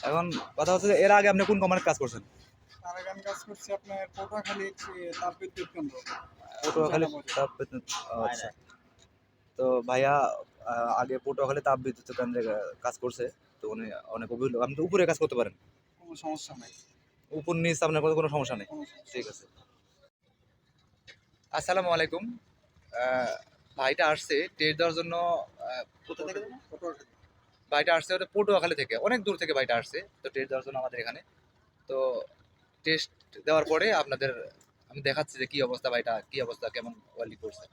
এখন কথা হচ্ছে যে এর আগে আপনি কোন কোম্পানির কাজ করছেন? তার আগে আমি কাজ করছি আপনার পটুয়াখালী তাপবিদ্যুৎ কেন্দ্র। পটুয়াখালী চায়না মজুরি। তাপবিদ্যুৎ আচ্ছা। তো ভাইয়া আগে পটুয়াখালী তাপবিদ্যুৎ কেন্দ্রে কাজ করছে। তো উনি অনেক অভিজ্ঞ। আপনি তো উপরে কাজ করতে পারেন। কোনো সমস্যা নাই। উপর নিচ আপনার কোনো সমস্যা নেই। কোনো সমস্যা ঠিক আছে। আসসালামু আলাইকুম। ভাইটা আসছে টেস্ট দেওয়ার জন্য কোথা থেকে যেন? পটুয়াখালী। ভাইটা আসছে ওটা পটুয়াখালী থেকে। অনেক দূর থেকে ভাইটা আসছে। তো টেস্ট দেওয়ার জন্য আমাদের এখানে। তো টেস্ট দেওয়ার পরে আপনাদের আমি দেখাচ্ছি যে কি অবস্থা ভাইটা কি অবস্থা কেমন ওয়েল্ডিং করছে।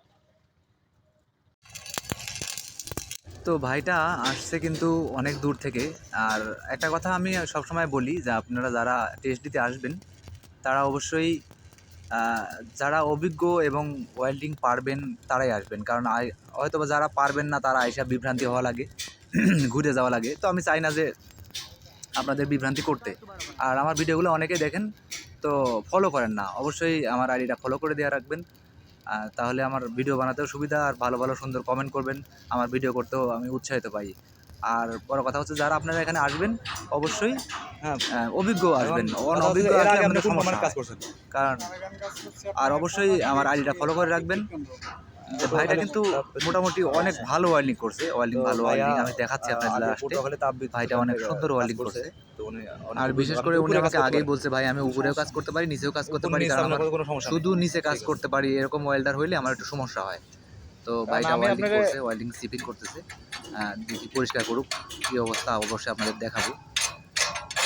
তো ভাইটা আসছে কিন্তু অনেক দূর থেকে। আর একটা কথা আমি সবসময় বলি যে আপনারা যারা টেস্ট দিতে আসবেন তারা অবশ্যই আহ, যারা অভিজ্ঞ এবং ওয়েল্ডিং পারবেন তারাই আসবেন, কারণ হয়তো বা যারা পারবেন না তারা এসব বিভ্রান্তি হওয়া লাগে ঘুরে যাওয়া লাগে। তো আমি চাই না যে আপনাদের বিভ্রান্তি করতে। আর আমার ভিডিওগুলো অনেকেই দেখেন, তো ফলো করেন না, অবশ্যই আমার আইডিটা ফলো করে দেওয়া রাখবেন। তাহলে আমার ভিডিও বানাতেও সুবিধা, আর ভালো ভালো সুন্দর কমেন্ট করবেন, আমার ভিডিও করতেও আমি উৎসাহিত পাই। আর বড় কথা হচ্ছে যারা আপনারা এখানে আসবেন অবশ্যই হ্যাঁ, অভিজ্ঞ আসবেন, কথা হচ্ছে অনভিজ্ঞ এর আসলে আগে আপনি আপনাদের কোন সমস্যা কোম্পানির কাজ হয়। করছেন? কারণ তার আগে আমি কাজ করছি আর আপনার অবশ্যই আমার আইডিটা ফলো করে রাখবেন। যে ভাইটা কিন্তু মোটামুটি অনেক ভালো ওয়েল্ডিং করছে, ওয়েল্ডিং তো ভালো ভাইয়া ওয়েল্ডিং আমি দেখাচ্ছি আপনাদের আগে লাস্টে। পটুয়াখালী তাপবিদ্যুৎ ভাইটা অনেক কেন্দ্রে সুন্দর কাজ ওয়েল্ডিং করছে। করছে। তো উনি আর বিশেষ করে উনি আমাকে আগেই বলছে ভাই আমি উপরেও কাজ করতে পারি নিচেও কাজ করতে উপর পারি, নিচ কারণ আপনার আমার কোনো সমস্যা নেই। শুধু নিচে কাজ ঠিক আছে। করতে পারি এরকম ওয়েল্ডার হইলে আমার একটু সমস্যা হয়। তো কারণ ভাইটা আমি ওয়েল্ডিং আপনাকে করছে, ওয়েল্ডিং সিপিং করতেছে। দেখি পরিষ্কার করুক, কী অবস্থা অবশ্যই আপনাদের দেখাবো।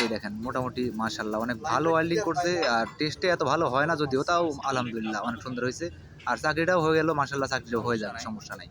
এই দেখেন মোটামুটি মাশাআল্লাহ অনেক ভালো ওয়েল্ডিং করছে। আর টেস্টে এত ভালো হয় না যদিও, তাও আলহামদুলিল্লাহ অনেক সুন্দর হয়েছে। আর চাকরিটাও হয়ে গেল মাশাআল্লাহ, চাকরিটাও হয়ে যাবে, সমস্যা নাই।